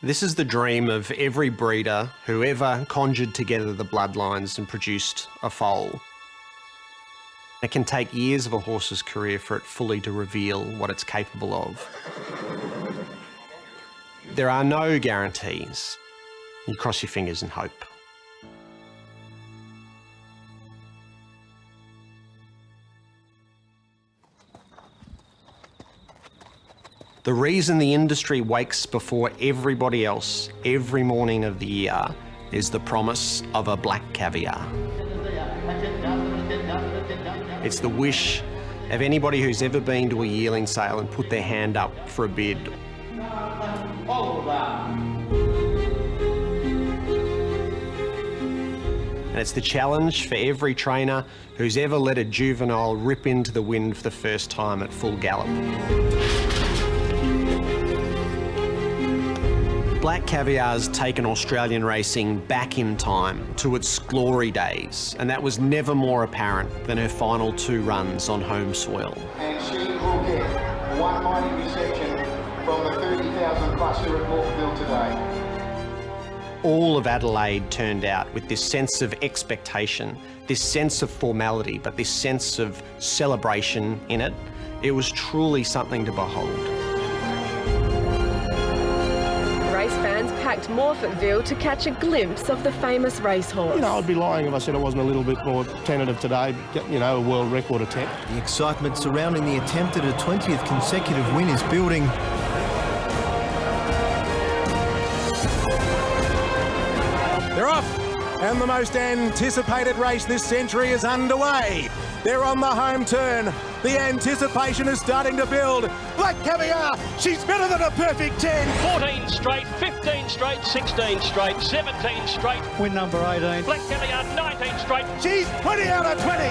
This is the dream of every breeder who ever conjured together the bloodlines and produced a foal. It can take years of a horse's career for it fully to reveal what it's capable of. There are no guarantees. You cross your fingers and hope. The reason the industry wakes before everybody else every morning of the year is the promise of a Black Caviar. It's the wish of anybody who's ever been to a yearling sale and put their hand up for a bid. And it's the challenge for every trainer who's ever let a juvenile rip into the wind for the first time at full gallop. Black Caviar's taken Australian racing back in time to its glory days, and that was never more apparent than her final 2 runs on home soil. And she will get one mighty reception from the 30,000 plus here at Morphville today. All of Adelaide turned out with this sense of expectation, this sense of formality, but this sense of celebration in it. It was truly something to behold. Race fans packed Morphettville to catch a glimpse of the famous racehorse. You know, I'd be lying if I said I wasn't a little bit more tentative today. You know, a world record attempt. The excitement surrounding the attempt at a 20th consecutive win is building. They're off, and the most anticipated race this century is underway. They're on the home turn. The anticipation is starting to build. Black Caviar, she's better than a perfect 10. 14 straight, 15 straight, 16 straight, 17 straight. Win number 18. Black Caviar, 19 straight. She's 20 out of 20.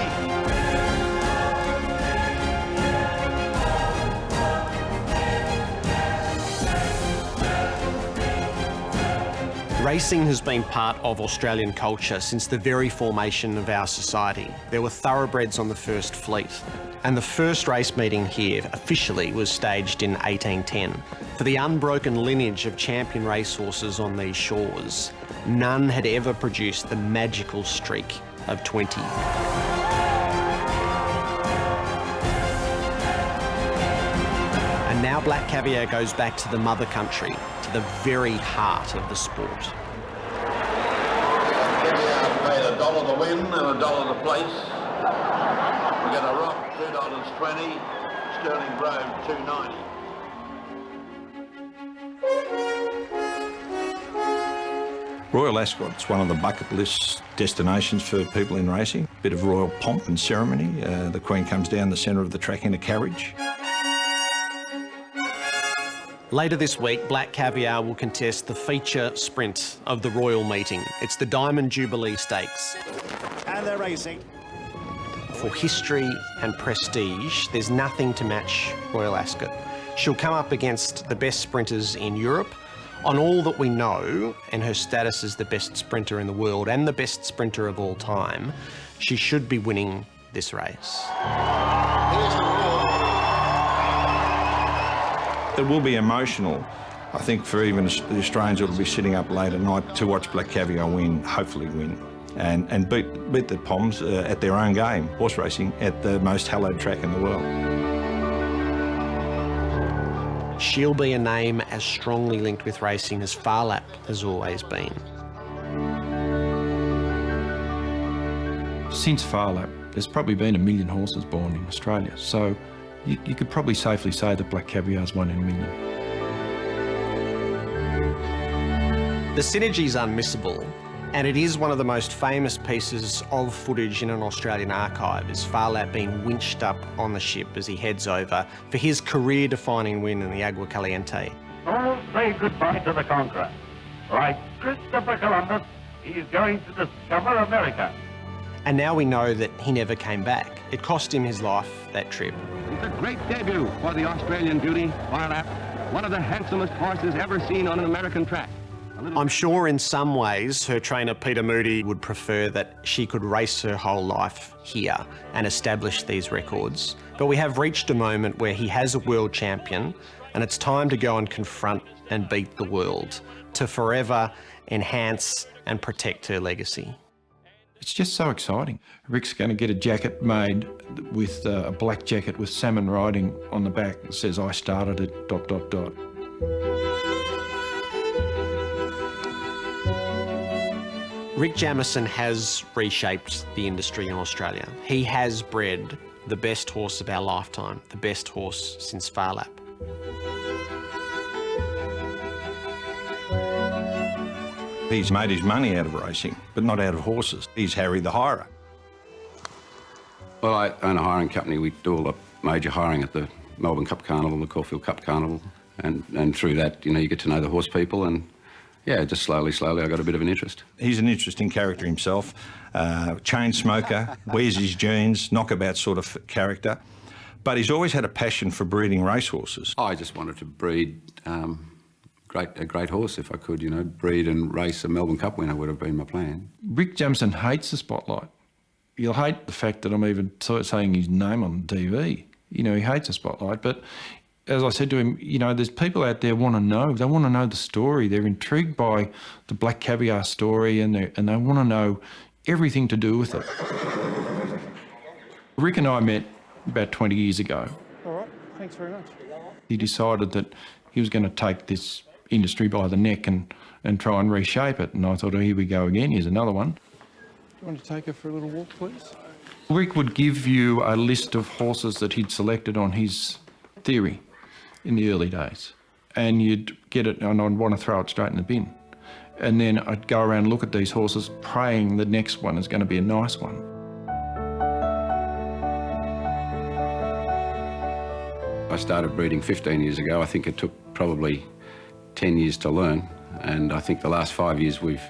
Racing has been part of Australian culture since the very formation of our society. There were thoroughbreds on the first fleet, and the first race meeting here officially was staged in 1810. For the unbroken lineage of champion racehorses on these shores, none had ever produced the magical streak of 20. And now Black Caviar goes back to the mother country, to the very heart of the sport. Paid $1 to win and $1 to place. We get a Rock $2.20, Sterling Grove $2.90. Royal Ascot's one of the bucket list destinations for people in racing. Bit of royal pomp and ceremony. The Queen comes down the centre of the track in a carriage. Later this week, Black Caviar will contest the feature sprint of the Royal Meeting. It's the Diamond Jubilee Stakes. And they're racing. For history and prestige, there's nothing to match Royal Ascot. She'll come up against the best sprinters in Europe. On all that we know, and her status as the best sprinter in the world and the best sprinter of all time, she should be winning this race. Here's the reward. It will be emotional, I think, for even the Australians who will be sitting up late at night to watch Black Caviar win, hopefully win, and beat the Poms at their own game, horse racing, at the most hallowed track in the world. She'll be a name as strongly linked with racing as Phar Lap has always been. Since Phar Lap, there's probably been 1 million horses born in Australia, so you could probably safely say that Black Caviar's 1 in a million. The synergy's unmissable, and it is one of the most famous pieces of footage in an Australian archive, is Phar Lap being winched up on the ship as he heads over for his career-defining win in the Agua Caliente. All say goodbye to the conqueror. Like Christopher Columbus, he's going to discover America. And now we know that he never came back. It cost him his life, that trip. It's a great debut for the Australian beauty, Phar Lap, one of the handsomest horses ever seen on an American track. I'm sure in some ways her trainer Peter Moody would prefer that she could race her whole life here and establish these records. But we have reached a moment where he has a world champion, and it's time to go and confront and beat the world, to forever enhance and protect her legacy. It's just so exciting. Rick's going to get a jacket made with a black jacket with salmon writing on the back that says, "I started it, ... Rick Jamison has reshaped the industry in Australia. He has bred the best horse of our lifetime, the best horse since Phar Lap. He's made his money out of racing, but not out of horses. He's Harry the hirer. Well, I own a hiring company. We do all the major hiring at the Melbourne Cup Carnival, the Caulfield Cup Carnival, and through that, you know, you get to know the horse people, and yeah, just slowly, I got a bit of an interest. He's an interesting character himself, chain smoker, wears his jeans, knockabout sort of character, but he's always had a passion for breeding racehorses. I just wanted to breed a great horse if I could, you know, breed and race a Melbourne Cup winner would have been my plan. Rick Jamison hates the spotlight. He'll hate the fact that I'm even saying his name on TV. You know, he hates the spotlight, but as I said to him, you know, there's people out there want to know. They want to know the story. They're intrigued by the Black Caviar story, and they want to know everything to do with it. Rick and I met about 20 years ago. All right, thanks very much. He decided that he was going to take this industry by the neck and try and reshape it. And I thought, oh, here we go again. Here's another one. Do you want to take her for a little walk, please? Rick would give you a list of horses that he'd selected on his theory in the early days, and you'd get it, and I'd want to throw it straight in the bin. And then I'd go around and look at these horses, praying the next one is going to be a nice one. I started breeding 15 years ago. I think it took probably 10 years to learn, and I think the last 5 years we've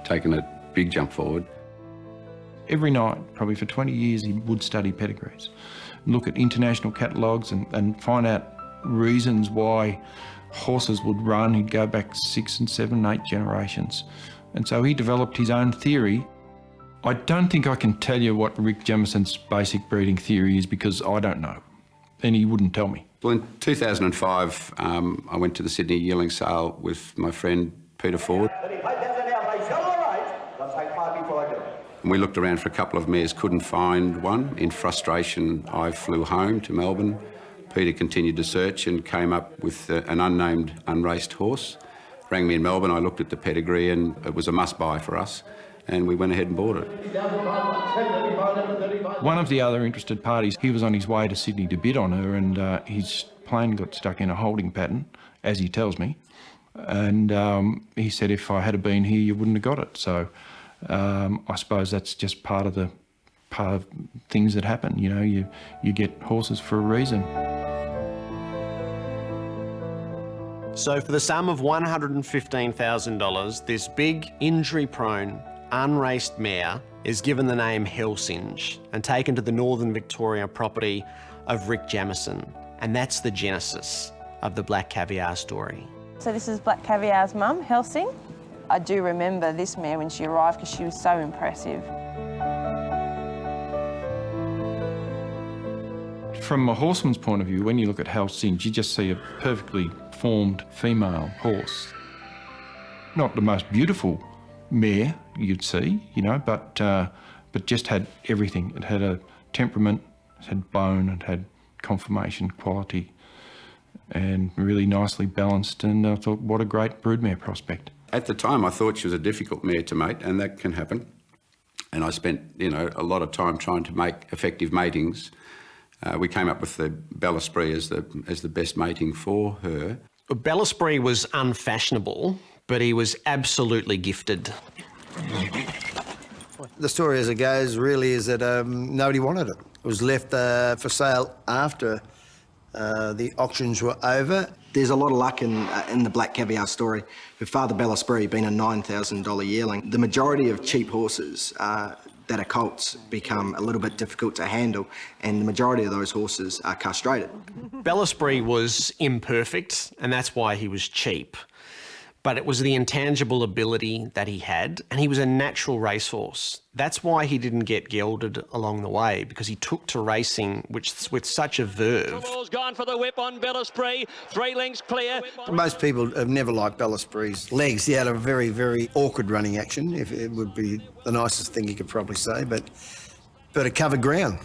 taken a big jump forward. Every night, probably for 20 years, he would study pedigrees, look at international catalogues and find out reasons why horses would run. He'd go back 6 and 7 and 8 generations. And so he developed his own theory. I don't think I can tell you what Rick Jamison's basic breeding theory is because I don't know, and he wouldn't tell me. Well, in 2005, I went to the Sydney yearling sale with my friend Peter Ford. And we looked around for a couple of mares, couldn't find one. In frustration, I flew home to Melbourne. Peter continued to search and came up with an unnamed, unraced horse. Rang me in Melbourne, I looked at the pedigree and it was a must-buy for us, and we went ahead and bought it. One of the other interested parties, he was on his way to Sydney to bid on her, and his plane got stuck in a holding pattern, as he tells me, and he said if I had been here, you wouldn't have got it. So I suppose that's just part of things that happen. You know, you get horses for a reason. So for the sum of $115,000, this big, injury-prone, unraced mare is given the name Helsinge and taken to the Northern Victoria property of Rick Jamison. And that's the genesis of the Black Caviar story. So this is Black Caviar's mum, Helsinge. I do remember this mare when she arrived because she was so impressive. From a horseman's point of view, when you look at Helsinge, you just see a perfectly formed female horse. Not the most beautiful mare you'd see, you know, but just had everything. It had a temperament, it had bone, it had conformation, quality, and really nicely balanced, and I thought, what a great broodmare prospect. At the time, I thought she was a difficult mare to mate, and that can happen. And I spent, you know, a lot of time trying to make effective matings. We came up with the Bel Esprit as the best mating for her. Bel Esprit was unfashionable, but he was absolutely gifted. The story as it goes really is that nobody wanted it. It was left for sale after the auctions were over. There's a lot of luck in the Black Caviar story. With Father Bel Esprit being a $9,000 yearling, the majority of cheap horses that are colts become a little bit difficult to handle, and the majority of those horses are castrated. Bel Esprit was imperfect, and that's why he was cheap. But it was the intangible ability that he had, and he was a natural racehorse. That's why he didn't get gelded along the way, because he took to racing with such a verve. Ball's gone for the whip on Bel Esprit. 3 lengths clear. Most people have never liked Bel Esprit's legs. He had a very, very awkward running action, if it would be the nicest thing you could probably say, but it covered ground,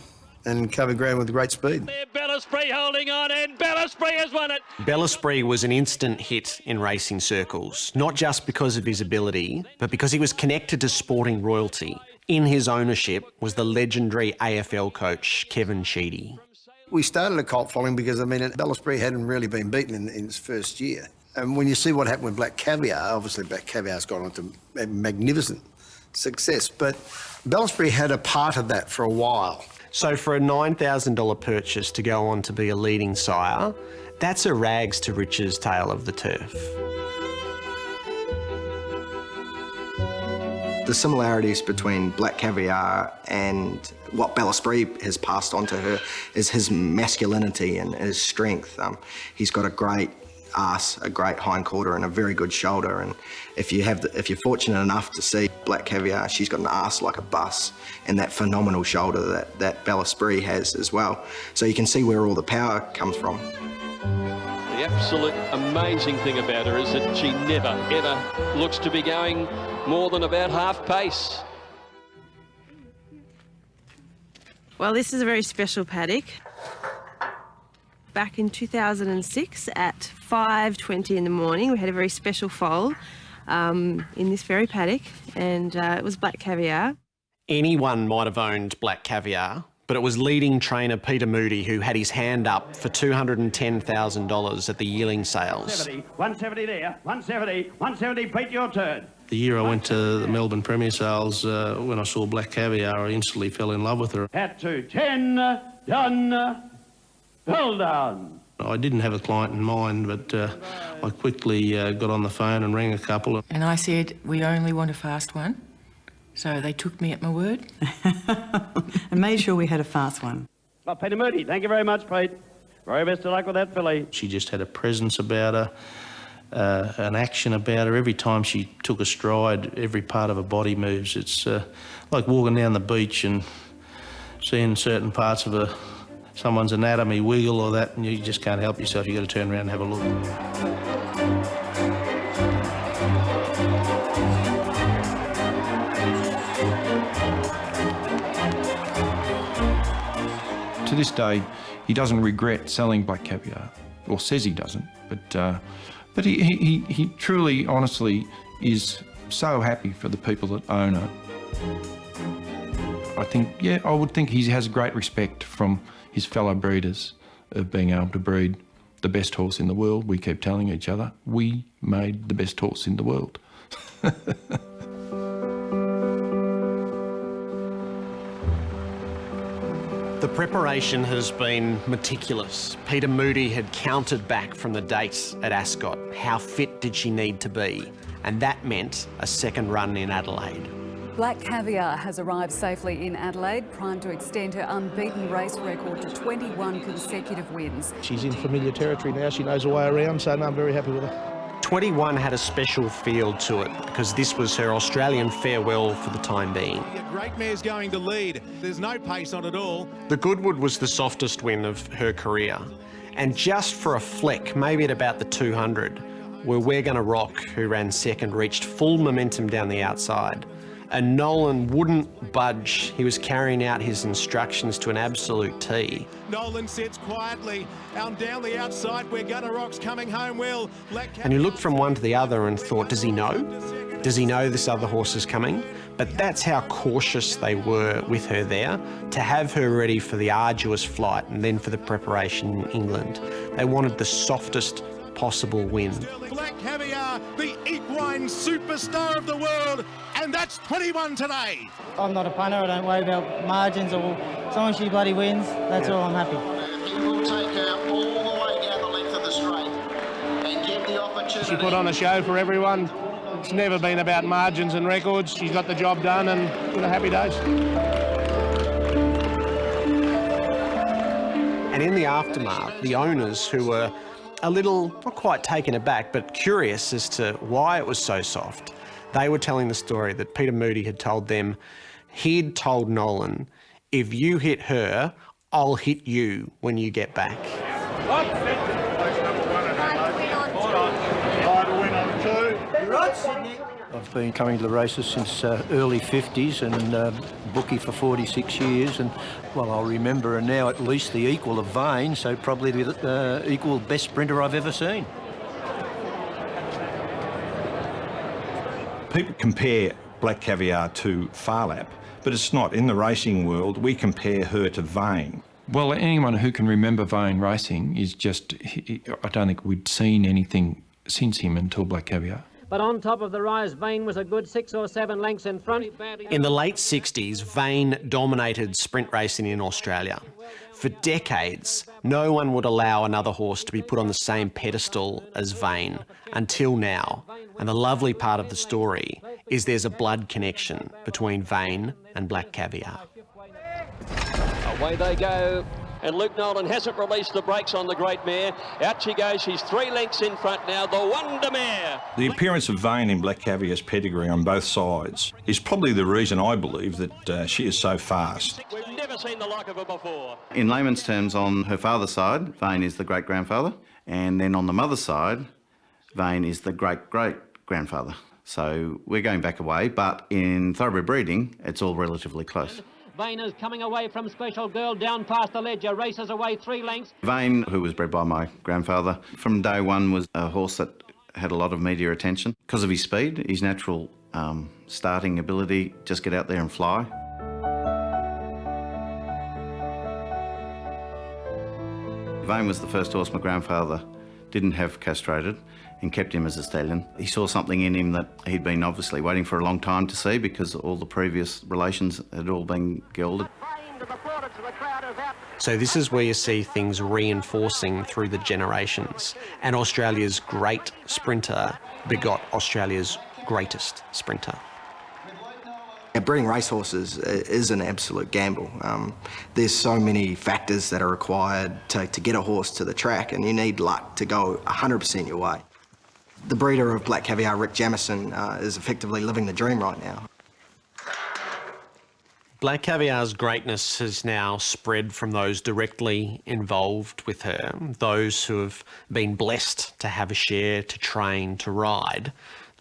and covered ground with great speed. Bel Esprit holding on, and Bel Esprit has won it. Bel Esprit was an instant hit in racing circles, not just because of his ability, but because he was connected to sporting royalty. In his ownership was the legendary AFL coach, Kevin Sheedy. We started a cult following because, I mean, Bel Esprit hadn't really been beaten in his first year. And when you see what happened with Black Caviar, obviously Black Caviar's gone on to magnificent success, but Bel Esprit had a part of that for a while. So for a $9,000 purchase to go on to be a leading sire, that's a rags to riches tale of the turf. The similarities between Black Caviar and what Bel Esprit has passed on to her is his masculinity and his strength. He's got a great arse, a great hindquarter and a very good shoulder, and if you're fortunate enough to see Black Caviar, she's got an arse like a bus and that phenomenal shoulder that Bel Esprit has as well. So you can see where all the power comes from. The absolute amazing thing about her is that she never, ever looks to be going more than about half pace. Well, this is a very special paddock. Back in 2006 at 5:20 in the morning, we had a very special foal in this very paddock, and it was Black Caviar. Anyone might have owned Black Caviar, but it was leading trainer Peter Moody who had his hand up for $210,000 at the yearling sales. 170 there, 170, 170, Pete, your turn. The year I went to the Melbourne Premier Sales, when I saw Black Caviar, I instantly fell in love with her. Hat to 10, done, well done. I didn't have a client in mind, but I quickly got on the phone and rang a couple. And I said, we only want a fast one. So they took me at my word. And made sure we had a fast one. Well, Peter Moody, thank you very much, Pete. Very best of luck with that filly. She just had a presence about her, an action about her. Every time she took a stride, every part of her body moves. It's like walking down the beach and seeing certain parts of someone's anatomy wiggle or that, and you just can't help yourself. You've got to turn around and have a look. To this day, he doesn't regret selling Black Caviar, or says he doesn't, but he truly, honestly, is so happy for the people that own her. I think, yeah, I would think he has great respect from his fellow breeders of being able to breed the best horse in the world. We keep telling each other, we made the best horse in the world. The preparation has been meticulous. Peter Moody had counted back from the date at Ascot. How fit did she need to be? And that meant a second run in Adelaide. Black Caviar has arrived safely in Adelaide, primed to extend her unbeaten race record to 21 consecutive wins. She's in familiar territory now. She knows her way around, so no, I'm very happy with her. 21 had a special feel to it because this was her Australian farewell for the time being. A great mare's going to lead. There's no pace on it all. The Goodwood was the softest win of her career. And just for a fleck, maybe at about the 200, where We're Gonna Rock, who ran second, reached full momentum down the outside. And Nolan wouldn't budge. He was carrying out his instructions to an absolute T. Nolan sits quietly down the outside. We're Gonna Rock's coming home well. And you looked from one to the other and thought, does he know? Does he know this other horse is coming? But that's how cautious they were with her there, to have her ready for the arduous flight and then for the preparation in England. They wanted the softest possible win. Black Caviar, the equine superstar of the world, and that's 21 today. I'm not a punter, I don't worry about margins or as long as she bloody wins, that's all, I'm happy. He will take her all the way down the length of the straight and give the opportunity. She put on a show for everyone. It's never been about margins and records. She's got the job done and happy days. And in the aftermath, the owners, who were A little, not quite taken aback, but curious as to why it was so soft, they were telling the story that Peter Moody had told them he'd told Nolan, if you hit her, I'll hit you when you get back. I've been coming to the races since early 50s and bookie for 46 years, and well, I'll remember her now at least the equal of Vane, so probably the equal best sprinter I've ever seen. People compare Black Caviar to Farlap, but it's not. In the racing world, we compare her to Vane. Well, anyone who can remember Vane racing is just, I don't think we'd seen anything since him until Black Caviar. But on top of the rise, Vane was a good 6 or 7 lengths in front. In the late 60s, Vane dominated sprint racing in Australia. For decades, no one would allow another horse to be put on the same pedestal as Vane, until now. And the lovely part of the story is there's a blood connection between Vane and Black Caviar. Away they go. And Luke Nolan hasn't released the brakes on the great mare. Out she goes. She's 3 lengths in front now. The Wonder Mare. The appearance of Vane in Black Caviar's pedigree on both sides is probably the reason I believe that she is so fast. We've never seen the like of her before. In layman's terms, on her father's side, Vane is the great-grandfather, and then on the mother's side, Vane is the great-great-grandfather. So we're going back a way, but in thoroughbred breeding, it's all relatively close. Vane is coming away from Special Girl down past the ledger, races away 3 lengths. Vane, who was bred by my grandfather, from day one was a horse that had a lot of media attention. Because of his speed, his natural starting ability, just get out there and fly. Vane was the first horse my grandfather didn't have castrated and kept him as a stallion. He saw something in him that he'd been obviously waiting for a long time to see because all the previous relations had all been gelded. So this is where you see things reinforcing through the generations. And Australia's great sprinter begot Australia's greatest sprinter. Breeding racehorses is an absolute gamble. There's so many factors that are required to get a horse to the track, and you need luck to go 100% your way. The breeder of Black Caviar, Rick Jamison, is effectively living the dream right now. Black Caviar's greatness has now spread from those directly involved with her, those who have been blessed to have a share, to train, to ride,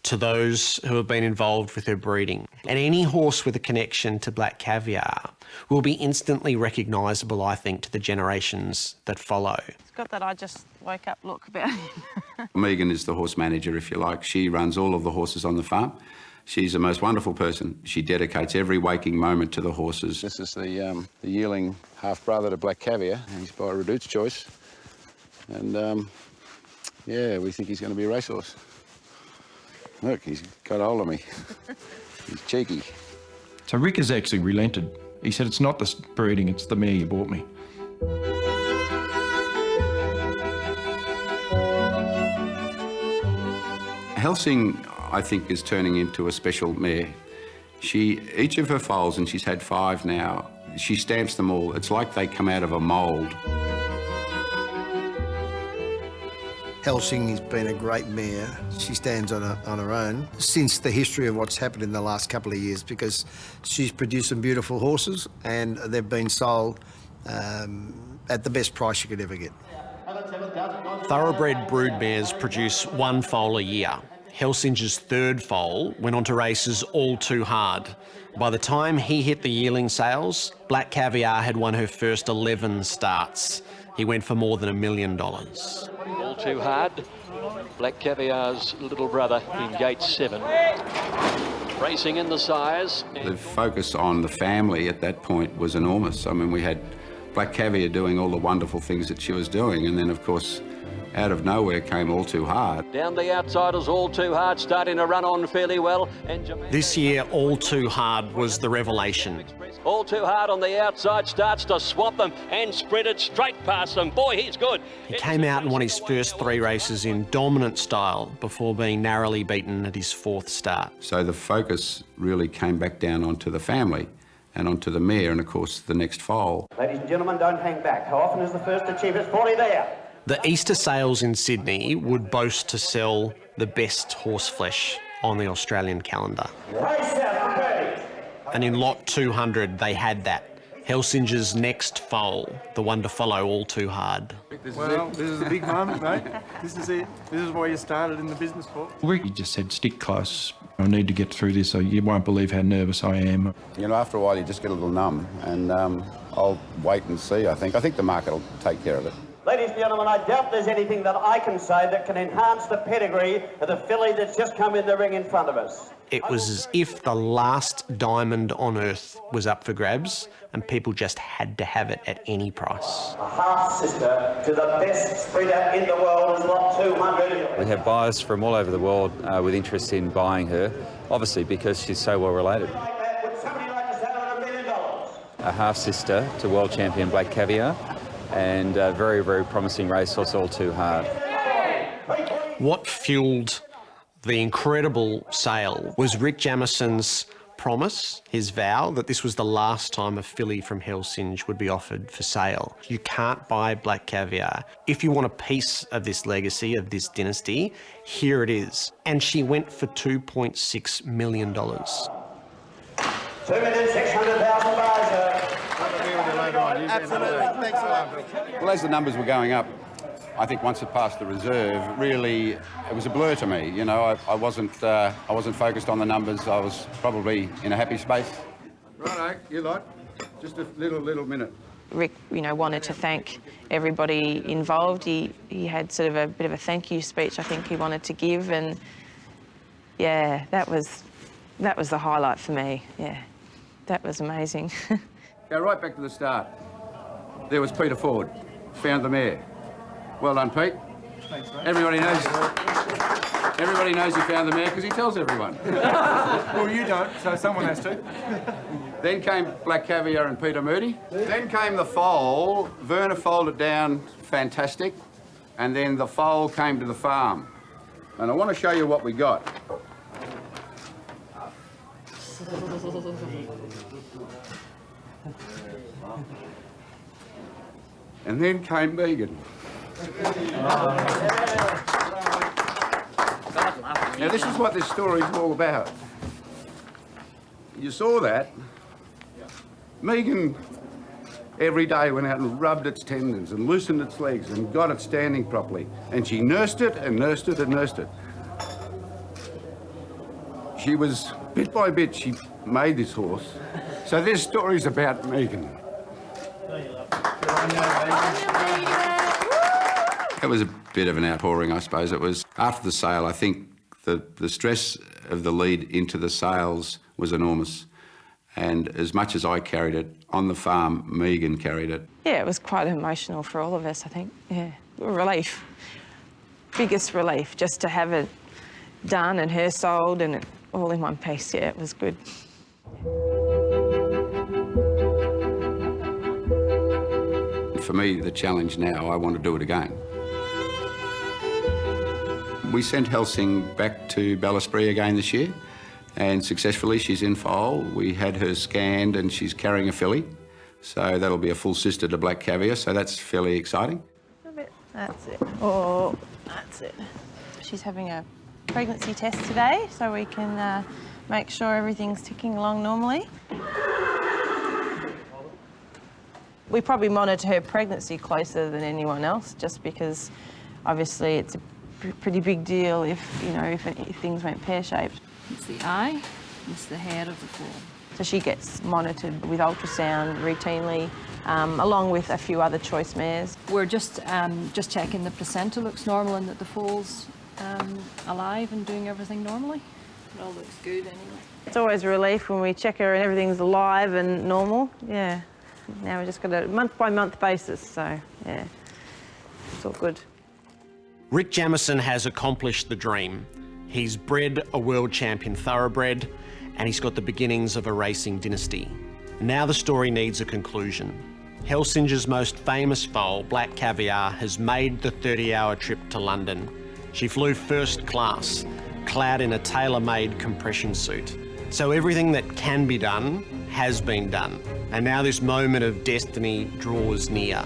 to those who have been involved with her breeding. And any horse with a connection to Black Caviar will be instantly recognisable, I think, to the generations that follow. It's got that I just woke up look about him. Megan is the horse manager, if you like. She runs all of the horses on the farm. She's the most wonderful person. She dedicates every waking moment to the horses. This is the yearling half-brother to Black Caviar. He's by Redout's choice. And, yeah, we think he's going to be a racehorse. Look, he's got hold of me. He's cheeky. So Rick has actually relented. He said, it's not the breeding, it's the mare you bought me. Helsinge, I think, is turning into a special mare. Each of her foals, and she's had 5 now, she stamps them all. It's like they come out of a mould. Helsinge has been a great mare. She stands on her own since the history of what's happened in the last couple of years, because she's produced some beautiful horses and they've been sold at the best price you could ever get. Thoroughbred brood mares produce 1 foal a year. Helsinge's 3rd foal went on to races all too hard. By the time he hit the yearling sales, Black Caviar had won her first 11 starts. He went for more than $1 million. All too hard. Black Caviar's little brother in gate 7. Racing in the sires. The focus on the family at that point was enormous. I mean, we had Black Caviar doing all the wonderful things that she was doing, and then, of course, out of nowhere came All Too Hard. Down the outsiders, All Too Hard, starting to run on fairly well. And This year, All Too Hard was the revelation. All Too Hard on the outside, starts to swap them and sprinted straight past them. Boy, he's good. He came out and won his first 3 races in dominant style before being narrowly beaten at his 4th start. So the focus really came back down onto the family and onto the mare and, of course, the next foal. Ladies and gentlemen, don't hang back. How often is the first achievement? 40 there. The Easter sales in Sydney would boast to sell the best horse flesh on the Australian calendar. And in lot 200, they had that. Helsinge's next foal, the one to follow all too hard. Well, this is a big moment, mate. This is it. This is why you started in the business for. Ricky just said, stick close. I need to get through this, so you won't believe how nervous I am. You know, after a while you just get a little numb, and I'll wait and see, I think. I think the market will take care of it. Ladies and gentlemen, I doubt there's anything that I can say that can enhance the pedigree of the filly that's just come in the ring in front of us. It was as if the last diamond on earth was up for grabs and people just had to have it at any price. A half-sister to the best sprinter in the world is lot 200. We have buyers from all over the world with interest in buying her, obviously because she's so well related. Would somebody like to sell her $1 million? A half-sister to world champion Black Caviar, and a very, very promising racehorse, all too hard. What fueled the incredible sale was Rick Jamison's promise, his vow, that this was the last time a filly from Helsinge would be offered for sale. You can't buy Black Caviar. If you want a piece of this legacy, of this dynasty, here it is. And she went for $2.6 million. $2,600,000. Absolutely. Thanks a lot. Well, as the numbers were going up, I think once it passed the reserve, really, it was a blur to me. You know, I wasn't focused on the numbers. I was probably in a happy space. Righto, you lot. Just a little minute. Rick, you know, wanted to thank everybody involved. He had sort of a bit of a thank you speech I think he wanted to give, and yeah, that was the highlight for me. Yeah, that was amazing. Go right back to the start. There was Peter Ford, found the mare. Well done, Pete. Thanks, mate. Everybody knows he found the mare because he tells everyone. Well, you don't, so someone has to. Then came Black Caviar and Peter Moody. Then came the foal. Werner folded down, fantastic. And then the foal came to the farm. And I want to show you what we got. And then came Megan. Now this is what this story is all about. You saw that. Megan every day went out and rubbed its tendons and loosened its legs and got it standing properly. And she nursed it and nursed it and nursed it. She was, bit by bit, she made this horse. So this story's about Megan. It was a bit of an outpouring, I suppose. It was after the sale. I think the stress of the lead into the sales was enormous. And as much as I carried it, on the farm, Megan carried it. Yeah, it was quite emotional for all of us, I think. Yeah, relief. Biggest relief, just to have it done and her sold and it all in one piece. Yeah, it was good. For me, the challenge now, I want to do it again. We sent Helsinge back to Bel Esprit again this year, and successfully she's in foal. We had her scanned and she's carrying a filly, so that'll be a full sister to Black Caviar, so that's fairly exciting. That's it. Oh, that's it. She's having a pregnancy test today, so we can make sure everything's ticking along normally. We probably monitor her pregnancy closer than anyone else, just because obviously it's a pretty big deal if things went pear-shaped. It's the eye, it's the head of the foal. So she gets monitored with ultrasound routinely, along with a few other choice mares. We're just checking the placenta looks normal and that the foal's alive and doing everything normally. It all looks good anyway. It's always a relief when we check her and everything's alive and normal. Yeah. Now we've just got a month-by-month basis, so yeah, it's all good. Rick Jamison has accomplished the dream. He's bred a world champion thoroughbred, and he's got the beginnings of a racing dynasty. Now the story needs a conclusion. Helsinge's most famous foal, Black Caviar, has made the 30-hour trip to London. She flew first class, clad in a tailor-made compression suit. So everything that can be done has been done. And now this moment of destiny draws near.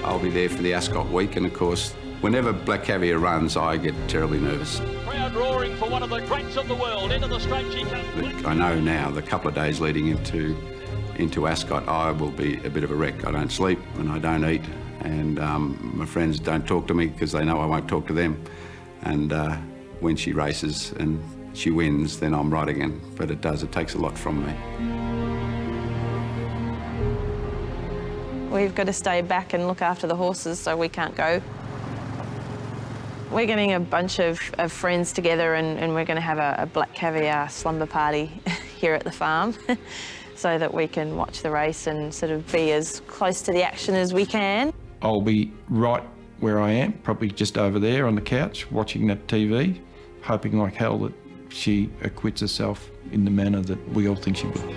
I'll be there for the Ascot week, and of course, whenever Black Caviar runs, I get terribly nervous. Crowd roaring for one of the greats of the world. Into the straight she comes. I know now, the couple of days leading into Ascot, I will be a bit of a wreck. I don't sleep and I don't eat, and my friends don't talk to me because they know I won't talk to them. And when she races and she wins, then I'm right again. But it takes a lot from me. We've got to stay back and look after the horses, so we can't go. We're getting a bunch of friends together, and we're going to have a Black Caviar slumber party here at the farm so that we can watch the race and sort of be as close to the action as we can. I'll be right where I am, probably just over there on the couch, watching that TV, hoping like hell that she acquits herself in the manner that we all think she will.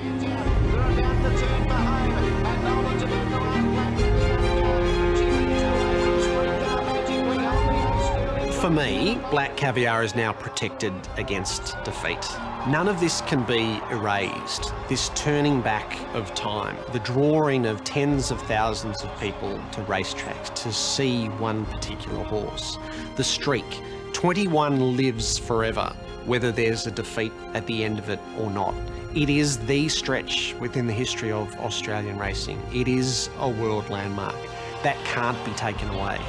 For me, Black Caviar is now protected against defeat. None of this can be erased. This turning back of time, the drawing of tens of thousands of people to racetracks to see one particular horse. The streak, 21 lives forever, whether there's a defeat at the end of it or not. It is the stretch within the history of Australian racing. It is a world landmark. That can't be taken away.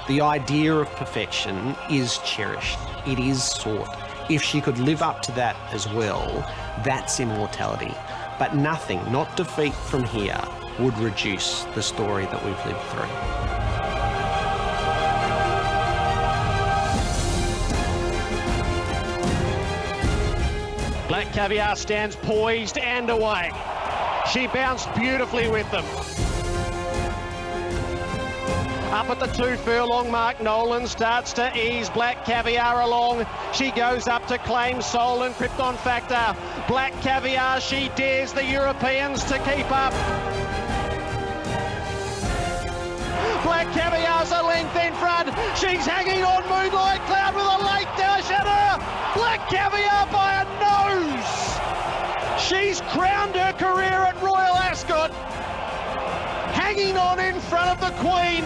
The idea of perfection is cherished. It is sought. If she could live up to that as well, that's immortality. But nothing, not defeat from here, would reduce the story that we've lived through. Black Caviar stands poised and away. She bounced beautifully with them. Up at the 2 furlong mark, Nolan starts to ease Black Caviar along. She goes up to claim Soul and Krypton Factor. Black Caviar, she dares the Europeans to keep up. Black Caviar's a length in front. She's hanging on Moonlight Cloud with a late dash at her. Black Caviar by a nose. She's crowned her career at Royal Ascot, hanging on in front of the Queen.